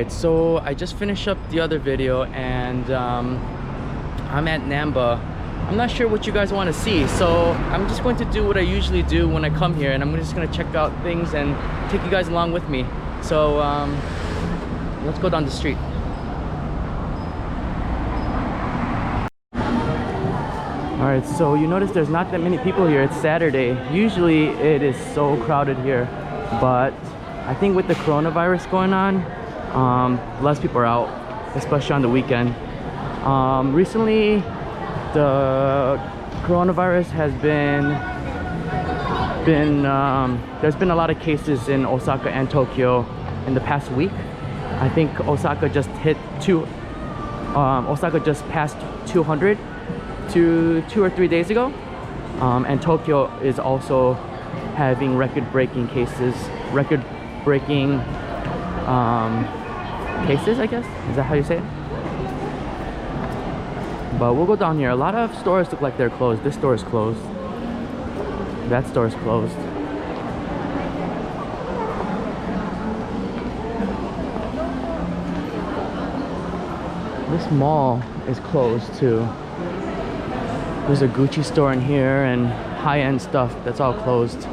Alright, so I just finished up the other video and I'm at Namba. I'm not sure what you guys want to see, so I'm just going to do what I usually do when I come here, and I'm just going to check out things and take you guys along with me. So let's go down the street. Alright, so you notice there's not that many people here. It's Saturday. Usually it is so crowded here, but I think with the coronavirus going on, less people are out, especially on the weekend. Recently the coronavirus has been there's been a lot of cases in Osaka and Tokyo in the past week. I think Osaka just passed 200 2 or 3 days ago, and Tokyo is also having record-breaking cases, I guess, is that how you say it? But we'll go down here. A lot of stores look like they're closed. This store is closed, that store is closed. This mall is closed too. There's a Gucci store in here and high-end stuff that's all closed.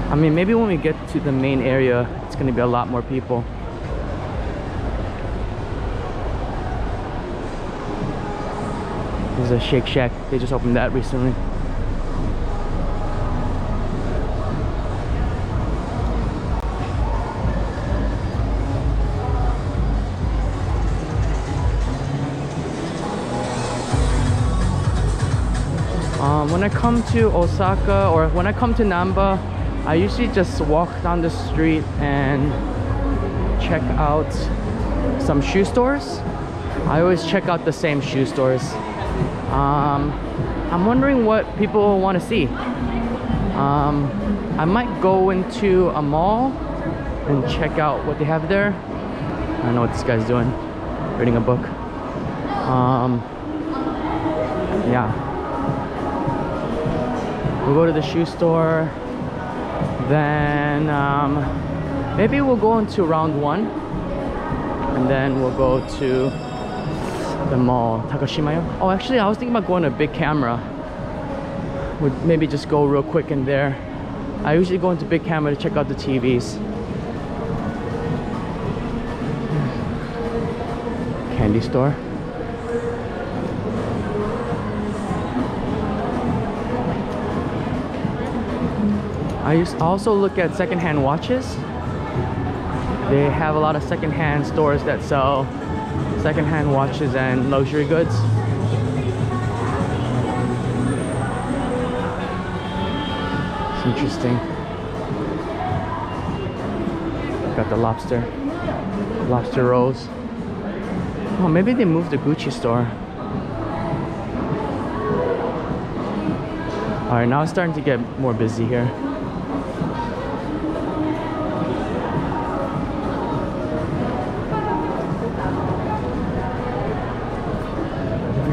I mean, maybe when we get to the main area, it's gonna be a lot more people. There's a Shake Shack. They just opened that recently. When I come to Osaka, or when I come to Namba, I usually just walk down the street and check out some shoe stores. I always check out the same shoe stores. I'm wondering what people want to see. I might go into a mall and check out what they have there. I don't know what this guy's doing, reading a book. Yeah. We'll go to the shoe store, then maybe we'll go into round 1, and then we'll go to the mall, Takashimayo. Oh, actually, I was thinking about going to Big Camera. Would maybe just go real quick in there. I usually go into Big Camera to check out the TVs. Candy store. I also look at secondhand watches. They have a lot of secondhand stores that sell secondhand watches and luxury goods. It's interesting. Got the lobster rolls. Oh, maybe they moved the Gucci store. Alright, now it's starting to get more busy here.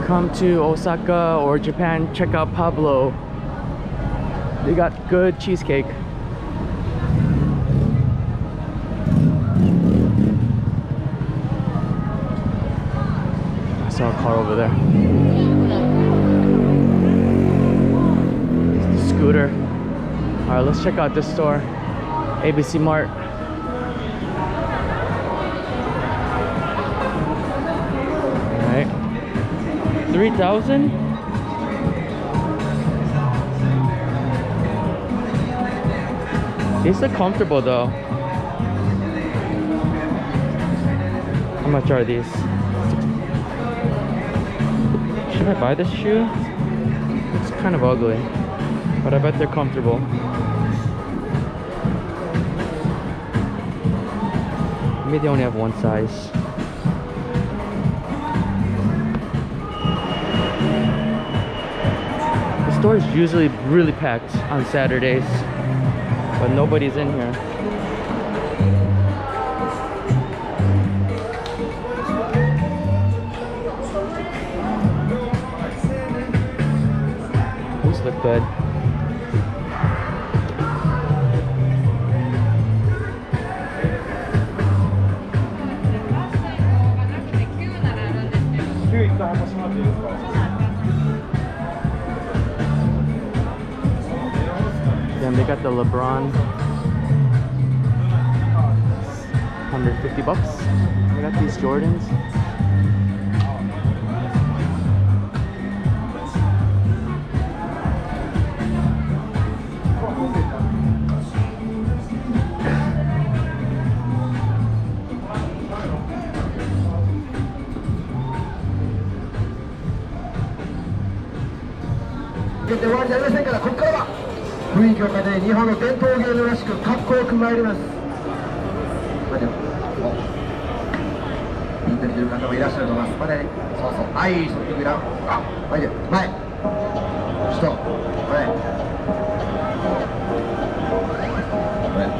Come to Osaka or Japan, check out Pablo. They got good cheesecake. I saw a car over there. It's the scooter. Alright, let's check out this store. ABC Mart. 3,000? These look comfortable though. How much are these? Should I buy this shoe? It's kind of ugly, but I bet they're comfortable. Maybe they only have one size. The store is usually really packed on Saturdays, but nobody's in here. These look good. Then they got the LeBron, $150. They got these Jordans.終わりじゃありませんから、ここからは雰囲気を変えて日本の伝統芸能らしくかっこよく参ります。待てよ、インタビューする方もいらっしゃると思います。待てね、そうそう、はい、その時だ、あ、待て、前、下、前、前。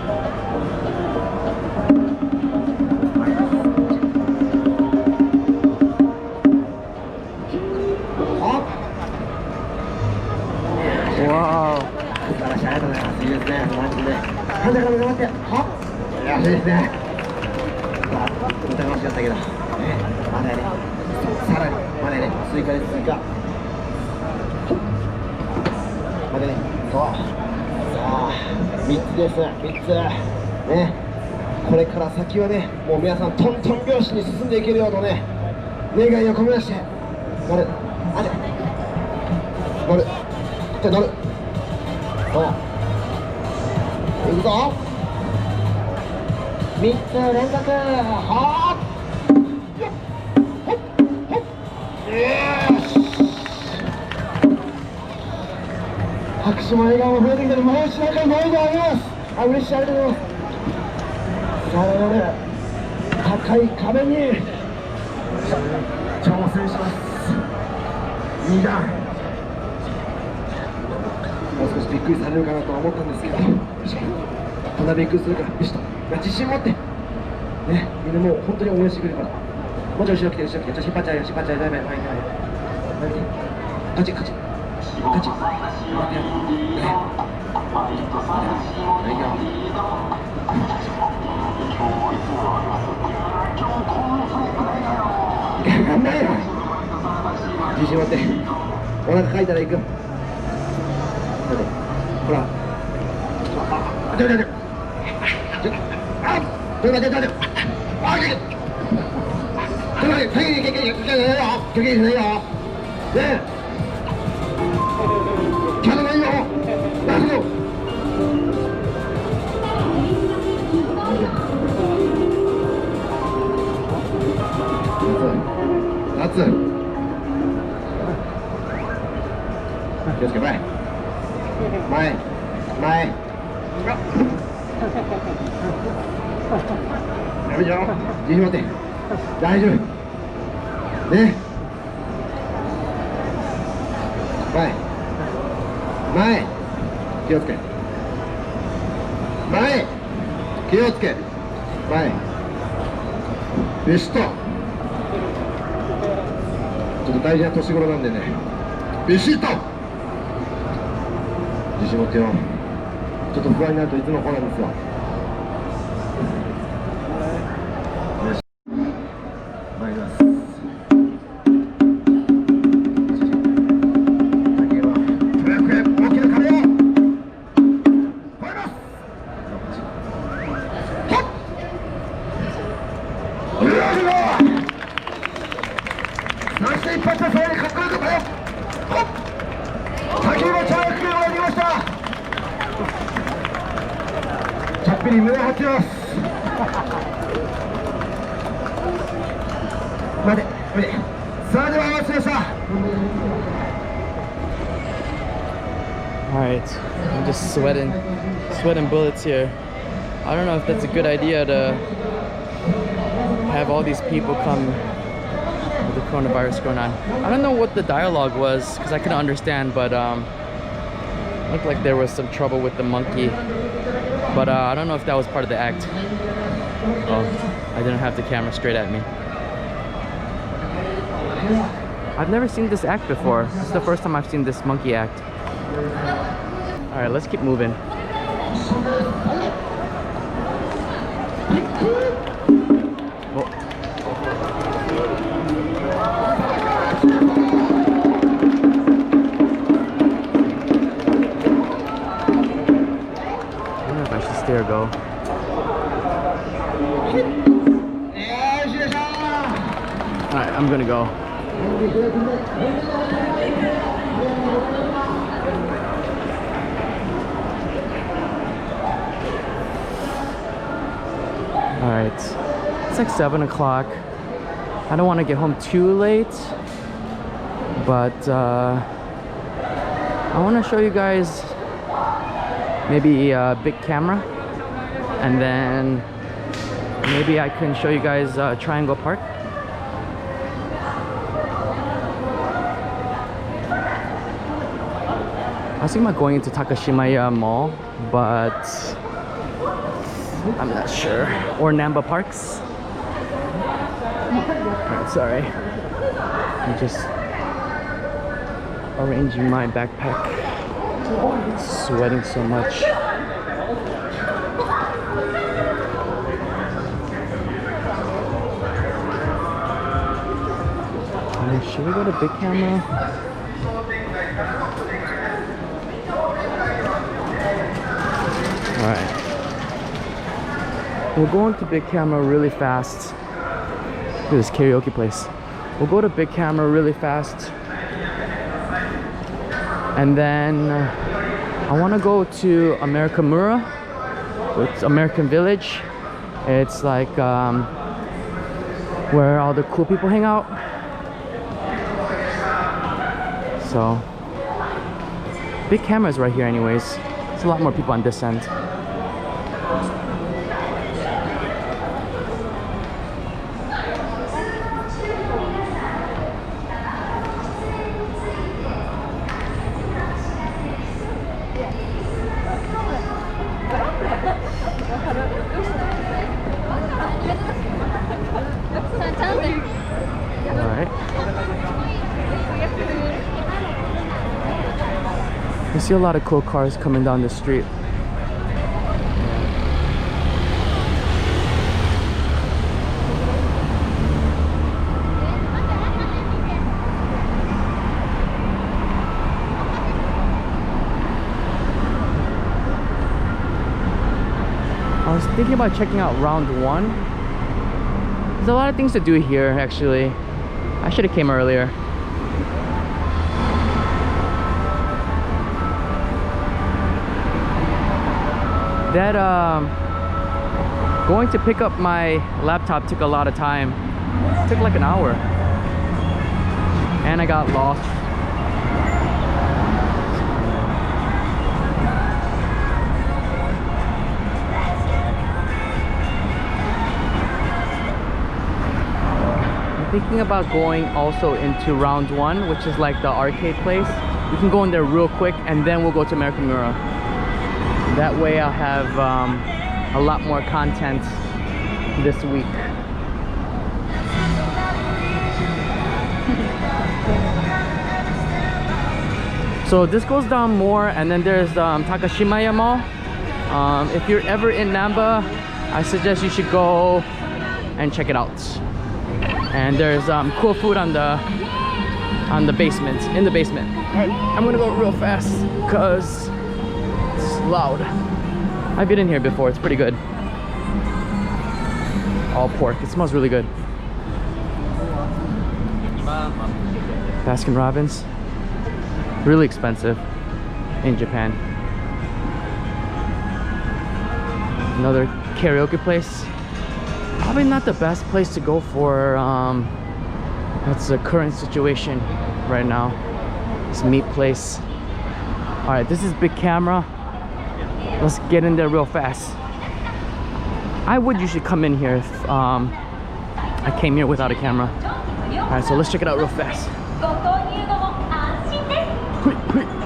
Wow. 素晴らしい、ありがとうございます。いいですね、マジで。反対から頑張って、はっ、いや、いいですね。さあ、疑わしかったけど、まだやね、さらに、まだやね、追加です、追加。まだね、そう。さあ、3つです、3つ。ね、これから先はね、もう皆さん、トントン拍子に進んでいけるようとね、願いを込めまして、乗る、あれ、乗る。乗る、そういくぞ、3つ連続、はーっ、よっ、ほっほっ、よし、拍手も笑顔も増えてきてる。前しながら前であります。あ、嬉しい、ありがとうございます。さあ、我々高い壁に挑戦します。2段、もう少しびっくりされるかなとは思ったんですけど、こんなびっくりするから、よしと、自信持って、ね、みんなもう本当に応援してくれるから、もうちょい後ろ来て、後ろ来て、ちょっと引っ張っちゃうよ、引っ張っちゃうよ、前に、前に、勝ち、勝ち、勝ち、待ってよ、ね、はいよ、頑張れよ、自信持って、お腹かいたら行く。ほら、あ、ちょ、あ、ちょ、待って、あ、ちょ、待って、先に、ないよ、ね、キャラないよ、出すよ。夏、気をつけ、前。やめよ、自信持って、大丈夫ね、前、気をつけ、前、気をつけ、前、ビシッと、ちょっと大事な年頃なんでね、ビシッと自信持ってよ。ちょっと不安になるといつもこうなんですよ。よし、参ります。竹はトラックへ大きな壁を越えます。はっ、うわうわ、そして一発で最後にかっこよくよ。はっ、竹はトラックへ終わりました。ちょっぴり胸を張ってます。待て、さあ、ではお待ちしました。Alright, I'm just sweating bullets here. I don't know if that's a good idea to have all these people come with the coronavirus going on. I don't know what the dialogue was because I couldn't understand, but looked like there was some trouble with the monkey. But I don't know if that was part of the act. Oh, I didn't have the camera straight at me. I've never seen this act before. This is the first time I've seen this monkey act. Alright, let's keep moving. Oh. go. Alright, I'm gonna go. Alright, it's like 7 o'clock. I don't want to get home too late, but I want to show you guys maybe a big camera, and then maybe I can show you guys Triangle Park. I was thinking about going into Takashimaya Mall, but I'm not sure. Or Namba Parks. Alright, sorry. I'm just arranging my backpack. It's sweating so much. Should we go to big camera? Alright. We're going to big camera really fast. Look at this karaoke place. We'll go to big camera really fast. And then I want to go to Amerikamura. It's American Village. It's like where all the cool people hang out. So big camera is right here anyways. There's a lot more people on this end. You see a lot of cool cars coming down the street. I was thinking about checking out round 1. There's a lot of things to do here actually. I should have came earlier. That going to pick up my laptop took a lot of time. It took like an hour. And I got lost. I'm thinking about going also into round 1, which is like the arcade place. We can go in there real quick and then we'll go to Amerikamura. That way I'll have a lot more content this week. So this goes down more, and then there's Takashimaya Mall. If you're ever in Namba, I suggest you should go and check it out. And there's cool food on the basement, in the basement. Alright, I'm gonna go real fast because loud. I've been in here before, it's pretty good. All pork, it smells really good. Baskin Robbins, really expensive in Japan. Another karaoke place, probably not the best place to go for. That's the current situation right now. This meat place. All right, this is big camera. Let's get in there real fast. I would usually come in here if I came here without a camera. Alright, so let's check it out real fast.